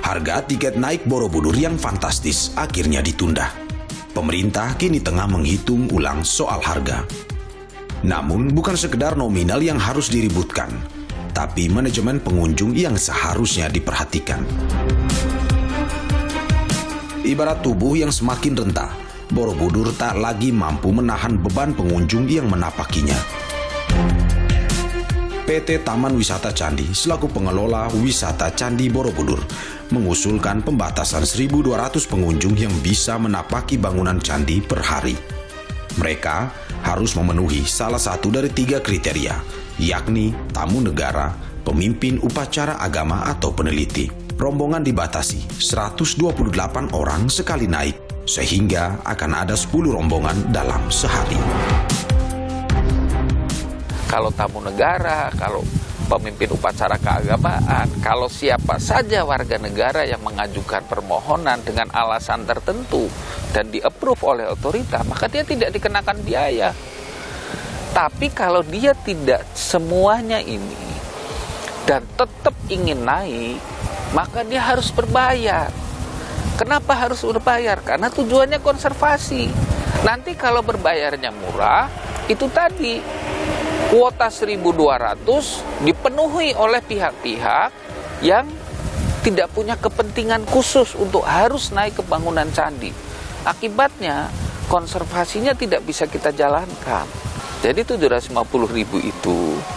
Harga tiket naik Borobudur yang fantastis akhirnya ditunda. Pemerintah kini tengah menghitung ulang soal harga. Namun bukan sekedar nominal yang harus diributkan, tapi manajemen pengunjung yang seharusnya diperhatikan. Ibarat tubuh yang semakin rentah, Borobudur tak lagi mampu menahan beban pengunjung yang menapakinya. PT Taman Wisata Candi selaku pengelola wisata Candi Borobudur mengusulkan pembatasan 1.200 pengunjung yang bisa menapaki bangunan candi per hari. Mereka harus memenuhi salah satu dari 3 kriteria, yakni tamu negara, pemimpin upacara agama atau peneliti. Rombongan dibatasi 128 orang sekali naik, sehingga akan ada 10 rombongan dalam sehari. Kalau tamu negara, kalau pemimpin upacara keagamaan, kalau siapa saja warga negara yang mengajukan permohonan dengan alasan tertentu dan di-approve oleh otorita, maka dia tidak dikenakan biaya. Tapi kalau dia tidak semuanya ini dan tetap ingin naik, maka dia harus berbayar. Kenapa harus berbayar? Karena tujuannya konservasi. Nanti kalau berbayarnya murah, itu tadi kuota 1.200 dipenuhi oleh pihak-pihak yang tidak punya kepentingan khusus untuk harus naik ke bangunan candi. Akibatnya konservasinya tidak bisa kita jalankan. Jadi 750.000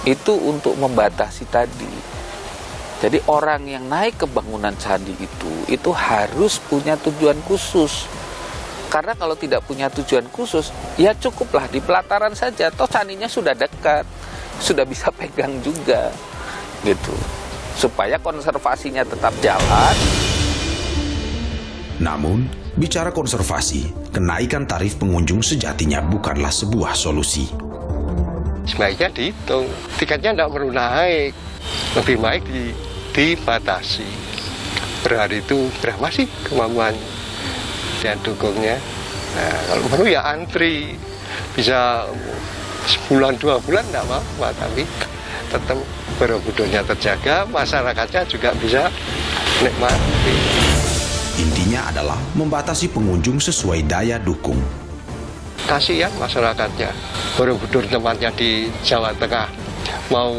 itu untuk membatasi tadi. Jadi orang yang naik ke bangunan candi itu harus punya tujuan khusus. Karena kalau tidak punya tujuan khusus, ya cukuplah di pelataran saja. Toh candinya sudah dekat, sudah bisa pegang juga, gitu. Supaya konservasinya tetap jalan. Namun, bicara konservasi, kenaikan tarif pengunjung sejatinya bukanlah sebuah solusi. Sebaiknya dihitung, tiketnya tidak perlu naik, lebih baik dibatasi. Per hari itu berapa sih kemampuan dan dukungnya? Nah, kalau perlu ya antri, bisa sebulan 2 bulan tidak apa-apa, tapi tetap Borobudurnya terjaga, masyarakatnya juga bisa nikmati. Intinya adalah membatasi pengunjung sesuai daya dukung. Kasihan masyarakatnya, Borobudur tempatnya di Jawa Tengah, mau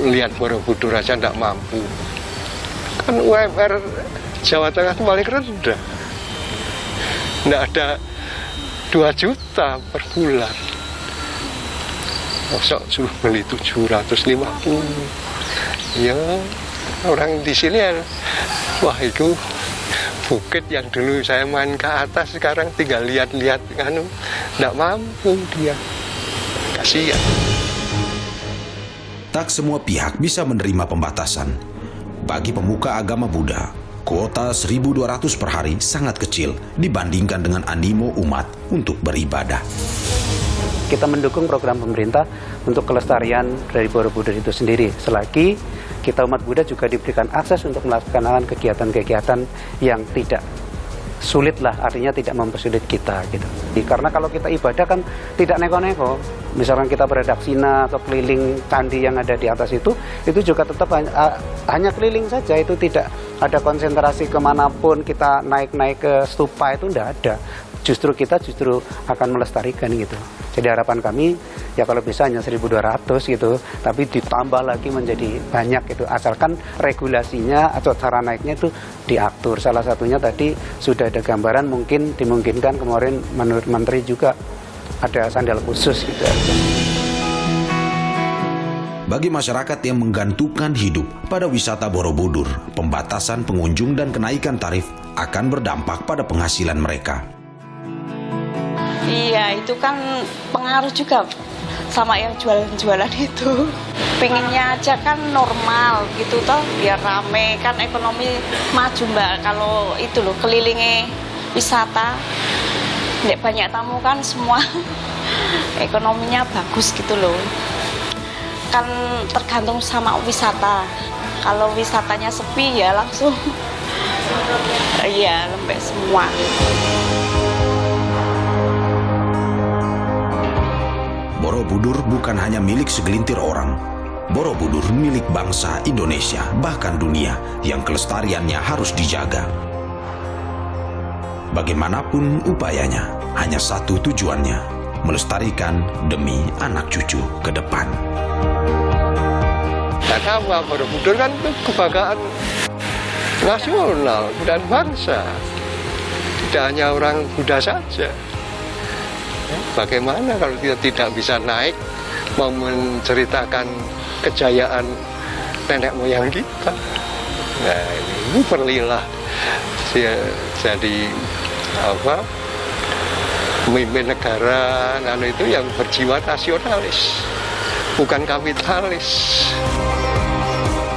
lihat Borobudur aja tidak mampu. Kan UMR Jawa Tengah itu paling rendah, tidak ada 2 juta per bulan. Masa suruh beli 750. Ya, orang di sini ya, wah itu bukit yang dulu saya main ke atas, sekarang tinggal lihat-lihat, kan tidak mampu dia. Kasihan. Tak semua pihak bisa menerima pembatasan. Bagi pemuka agama Buddha, kuota 1.200 per hari sangat kecil dibandingkan dengan animo umat untuk beribadah. Kita mendukung program pemerintah untuk kelestarian dari Borobudur itu sendiri, selagi kita umat Buddha juga diberikan akses untuk melaksanakan kegiatan-kegiatan yang tidak sulit lah, artinya tidak mempersulit kita gitu. Karena kalau kita ibadah kan tidak neko-neko, misalkan kita beradaksina atau keliling candi yang ada di atas itu juga tetap hanya keliling saja, itu tidak ada konsentrasi kemanapun kita naik-naik ke stupa, itu tidak ada. Justru kita akan melestarikan gitu. Jadi harapan kami ya kalau bisa hanya 1.200 gitu, tapi ditambah lagi menjadi banyak gitu, asalkan regulasinya atau cara naiknya itu diatur. Salah satunya tadi sudah ada gambaran, mungkin dimungkinkan kemarin menurut Menteri juga ada sandal khusus gitu. Bagi masyarakat yang menggantungkan hidup pada wisata Borobudur, pembatasan pengunjung dan kenaikan tarif akan berdampak pada penghasilan mereka. Iya, itu kan pengaruh juga sama yang jualan-jualan itu. Pengennya aja kan normal gitu toh, biar rame, kan ekonomi maju Mbak. Kalau itu loh, kelilingnya wisata, nggak banyak tamu kan semua ekonominya bagus gitu loh. Kan tergantung sama wisata. Kalau wisatanya sepi ya langsung iya lembek semua. Borobudur bukan hanya milik segelintir orang. Borobudur milik bangsa Indonesia, bahkan dunia, yang kelestariannya harus dijaga. Bagaimanapun upayanya, hanya satu tujuannya, melestarikan demi anak cucu ke depan. Karena Borobudur kan kebanggaan nasional dan bangsa, tidak hanya orang Buddha saja. Bagaimana kalau kita tidak bisa naik mau menceritakan kejayaan nenek moyang kita? Nah, ini perlilah jadi pemimpin negara itu yang berjiwa nasionalis, bukan kapitalis.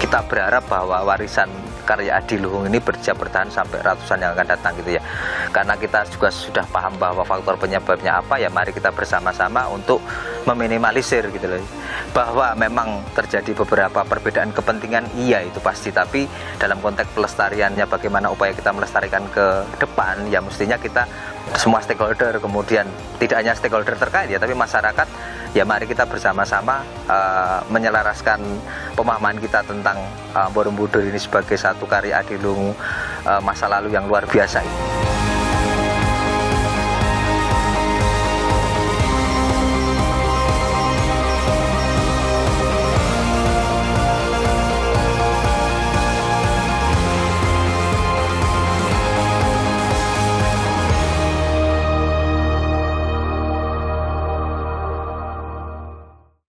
Kita berharap bahwa warisan karya Adiluhung ini bertahan sampai ratusan yang akan datang gitu ya. Karena kita juga sudah paham bahwa faktor penyebabnya apa, ya mari kita bersama-sama untuk meminimalisir gitu loh. Bahwa memang terjadi beberapa perbedaan kepentingan, iya itu pasti, tapi dalam konteks pelestariannya bagaimana upaya kita melestarikan ke depan, ya mestinya kita semua stakeholder, kemudian tidak hanya stakeholder terkait ya, tapi masyarakat, ya mari kita bersama-sama menyelaraskan pemahaman kita tentang Borobudur ini sebagai satu karya Adiluhung masa lalu yang luar biasa ini.